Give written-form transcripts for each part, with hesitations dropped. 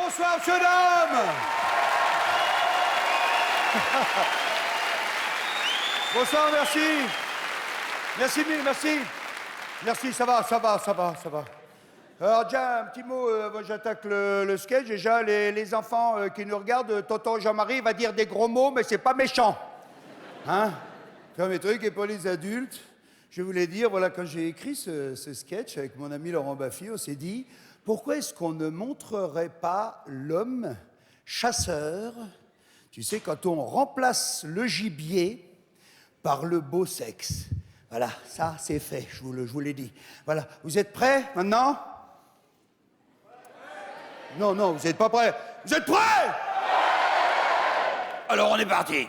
Bonsoir, monsieur, dame. Bonsoir, merci. Merci mille, merci. Merci, ça va. Alors, déjà, un petit mot, moi j'attaque le sketch. Déjà, les enfants qui nous regardent, tonton Jean-Marie va dire des gros mots, mais c'est pas méchant. Hein? Comme les trucs, et pour les adultes, je voulais dire, voilà, quand j'ai écrit ce sketch avec mon ami Laurent Baffy, on s'est dit, pourquoi est-ce qu'on ne montrerait pas l'homme chasseur, tu sais, quand on remplace le gibier par le beau sexe. Voilà, ça c'est fait, je vous l'ai dit. Voilà, vous êtes prêts maintenant? Non, vous n'êtes pas prêts. Vous êtes prêts? Alors on est parti.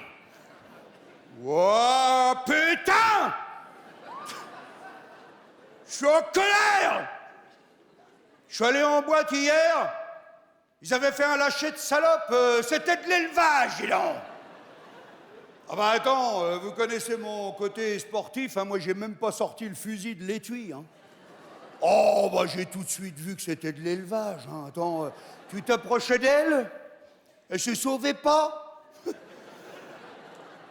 Oh putain! Je suis en colère! Je suis allé en boîte hier, ils avaient fait un lâcher de salope, c'était de l'élevage, dis donc. Ah bah attends, vous connaissez mon côté sportif, hein, moi j'ai même pas sorti le fusil de l'étui. Hein. Oh bah j'ai tout de suite vu que c'était de l'élevage. Hein. Attends, tu t'approchais d'elle, elle se sauvait pas.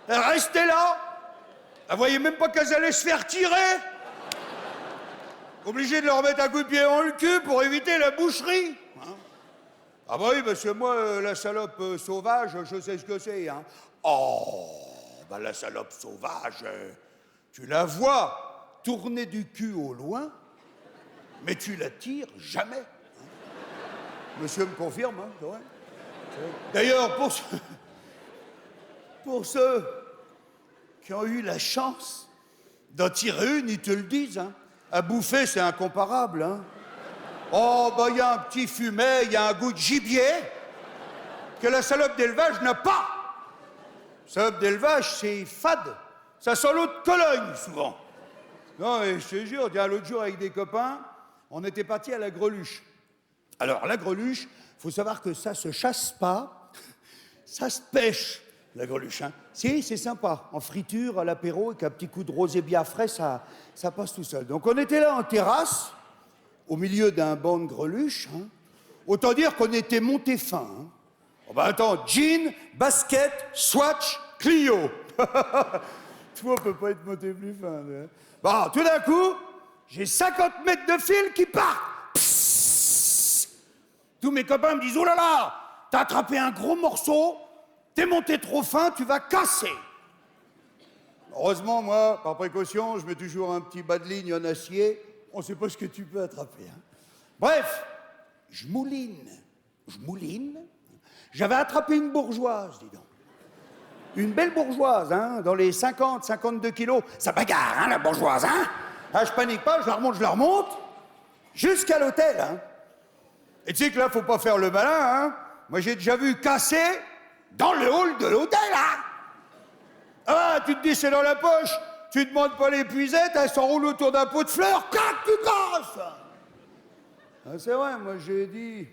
Elle restait là, elle voyait même pas qu'elle allait se faire tirer. Obligé de leur mettre un coup de pied dans le cul pour éviter la boucherie. Hein. Ah bah oui, parce que moi, la salope sauvage, je sais ce que c'est. Hein. Oh, bah la salope sauvage, tu la vois tourner du cul au loin, mais tu la tires jamais. Hein. Monsieur me confirme, hein, c'est vrai. D'ailleurs, pour ceux qui ont eu la chance d'en tirer une, ils te le disent, hein. À bouffer, c'est incomparable, hein. Oh, bah, il y a un petit fumet, il y a un goût de gibier que la salope d'élevage n'a pas. La salope d'élevage, c'est fade. Ça sent l'eau de Cologne, souvent. Non, mais je te jure, l'autre jour, avec des copains, on était partis à la greluche. Alors, la greluche, faut savoir que ça se chasse pas, ça se pêche, la greluche, hein. Si, c'est sympa. En friture, à l'apéro, avec un petit coup de rosé bien frais, ça passe tout seul. Donc on était là en terrasse, au milieu d'un banc de greluche. Hein. Autant dire qu'on était monté fin. Hein. Oh bah attends, jean, basket, Swatch, Clio. Toi, on peut pas être monté plus fin. Hein. Bon, tout d'un coup, j'ai 50 mètres de fil qui partent. Psst. Tous mes copains me disent, oh là là, t'as attrapé un gros morceau, t'es monté trop fin, tu vas casser. Heureusement, moi, par précaution, je mets toujours un petit bas de ligne en acier. On ne sait pas ce que tu peux attraper. Hein. Bref, je mouline. J'avais attrapé une bourgeoise, dis donc. Une belle bourgeoise, hein, dans les 50, 52 kilos. Ça bagarre, hein, la bourgeoise, hein. Ah, je panique pas, je la remonte, jusqu'à l'hôtel, hein. Et tu sais que là, faut pas faire le malin, hein. Moi, j'ai déjà vu casser dans le hall de l'hôtel, hein. Ah, tu te dis c'est dans la poche, tu demandes pas l'épuisette, elle s'enroule autour d'un pot de fleurs, clac, tu casses. Ah, c'est vrai, moi j'ai dit,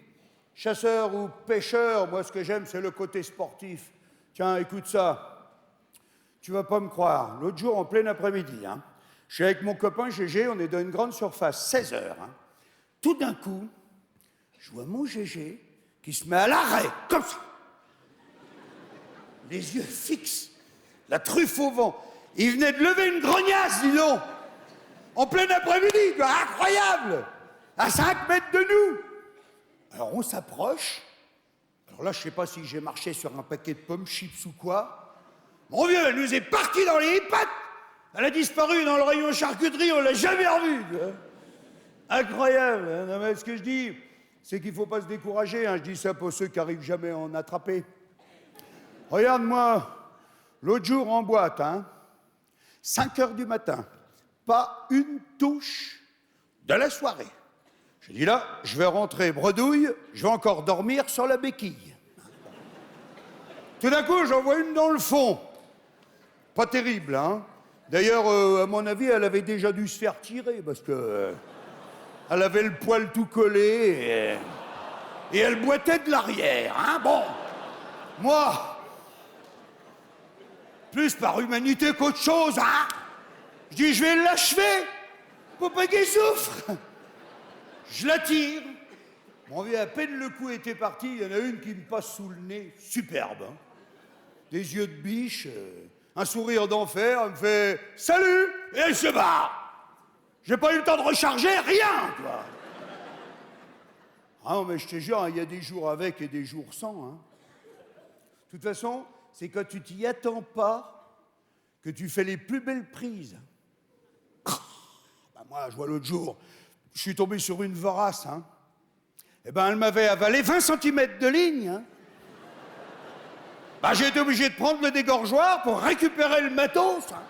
chasseur ou pêcheur, moi ce que j'aime c'est le côté sportif. Tiens, écoute ça, tu vas pas me croire, l'autre jour en plein après-midi, hein, je suis avec mon copain Gégé, on est dans une grande surface, 16 heures. Hein. Tout d'un coup, je vois mon Gégé qui se met à l'arrêt, comme ça. Les yeux fixes. La truffe au vent. Il venait de lever une grognasse, dis donc. En plein après-midi, quoi. Incroyable. À 5 mètres de nous. Alors on s'approche. Alors là, je sais pas si j'ai marché sur un paquet de pommes chips ou quoi. Mon vieux, elle nous est partie dans les pattes. Elle a disparu dans le rayon charcuterie, on l'a jamais revue. Incroyable. Hein. Non, mais ce que je dis, c'est qu'il faut pas se décourager. Hein. Je dis ça pour ceux qui arrivent jamais à en attraper. Regarde-moi. L'autre jour en boîte, hein, 5 heures du matin, pas une touche de la soirée. J'ai dit là, je vais rentrer bredouille, je vais encore dormir sur la béquille. Tout d'un coup, j'en vois une dans le fond. Pas terrible, hein. D'ailleurs, à mon avis, elle avait déjà dû se faire tirer parce que elle avait le poil tout collé et elle boitait de l'arrière, hein. Bon, moi... plus par humanité qu'autre chose, hein. Je dis, je vais l'achever, faut pas qu'il souffre. Je la tire, Mon vieux, à peine le coup était parti, il y en a une qui me passe sous le nez, superbe. Hein. Des yeux de biche, un sourire d'enfer, elle me fait « Salut !» et elle se barre. J'ai pas eu le temps de recharger, rien, quoi. Ah non, mais je te jure, il y a des jours avec et des jours sans. Hein. De toute façon, c'est quand tu t'y attends pas que tu fais les plus belles prises. Ben moi, je vois l'autre jour, je suis tombé sur une vorace, hein. Eh ben, elle m'avait avalé 20 cm de ligne. Hein. Ben, j'ai été obligé de prendre le dégorgeoir pour récupérer le matos. Hein.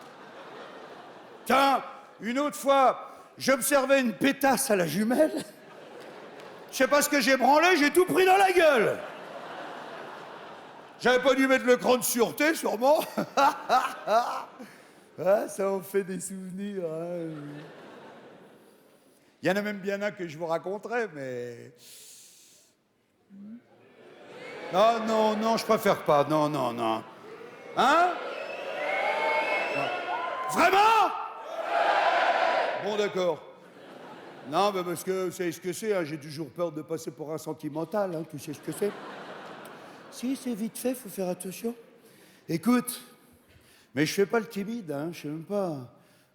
Tiens, une autre fois, j'observais une pétasse à la jumelle. Je sais pas ce que j'ai branlé, j'ai tout pris dans la gueule. J'avais pas dû mettre le cran de sûreté, sûrement. Ah, ça en fait des souvenirs. Hein. Il y en a même bien un que je vous raconterai, mais... Non, je préfère pas. Non. Hein? Vraiment? Bon, d'accord. Non, mais parce que vous savez ce que c'est, hein, j'ai toujours peur de passer pour un sentimental, hein, tu sais ce que c'est? Si, c'est vite fait, faut faire attention. Écoute, mais je fais pas le timide, hein, je sais même pas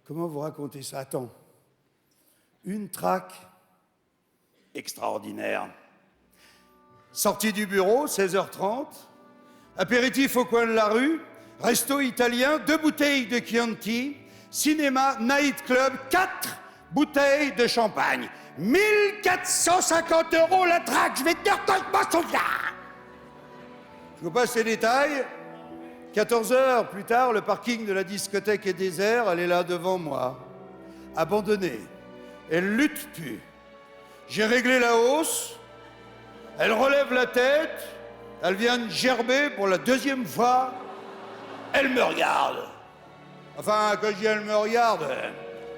comment vous raconter ça. Attends. Une traque extraordinaire. Sortie du bureau, 16h30. Apéritif au coin de la rue. Resto italien, 2 bouteilles de Chianti. Cinéma, night club, 4 bouteilles de champagne. 1450 € la traque, je vais te dire quand je m'en souviens. Je vous passe les détails. 14h plus tard, le parking de la discothèque est désert, elle est là devant moi. Abandonnée. Elle lutte plus. J'ai réglé la hausse. Elle relève la tête. Elle vient de gerber pour la 2e fois. Elle me regarde. Enfin, quand je dis elle me regarde,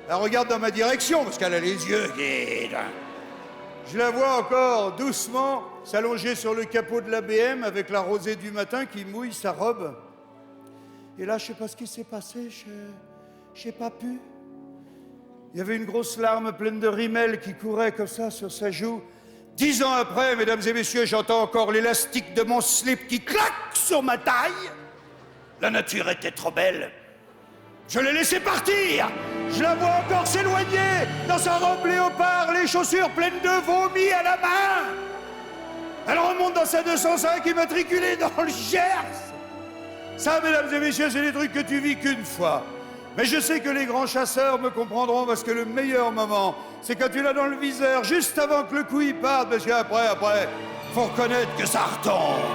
elle regarde dans ma direction parce qu'elle a les yeux qui... Je la vois encore doucement s'allonger sur le capot de la BM avec la rosée du matin qui mouille sa robe. Et là, je sais pas ce qui s'est passé, j'ai pas pu. Il y avait une grosse larme pleine de rimel qui courait comme ça sur sa joue. 10 ans après, mesdames et messieurs, j'entends encore l'élastique de mon slip qui claque sur ma taille. La nature était trop belle. Je l'ai laissée partir. Je la vois encore s'éloigner dans sa robe léopard, les chaussures pleines de vomi à la main. Elle remonte dans sa 205 immatriculée dans le Gers. Ça, mesdames et messieurs, c'est des trucs que tu vis qu'une fois. Mais je sais que les grands chasseurs me comprendront parce que le meilleur moment, c'est quand tu l'as dans le viseur, juste avant que le coup y parte, parce qu'après, faut reconnaître que ça retombe.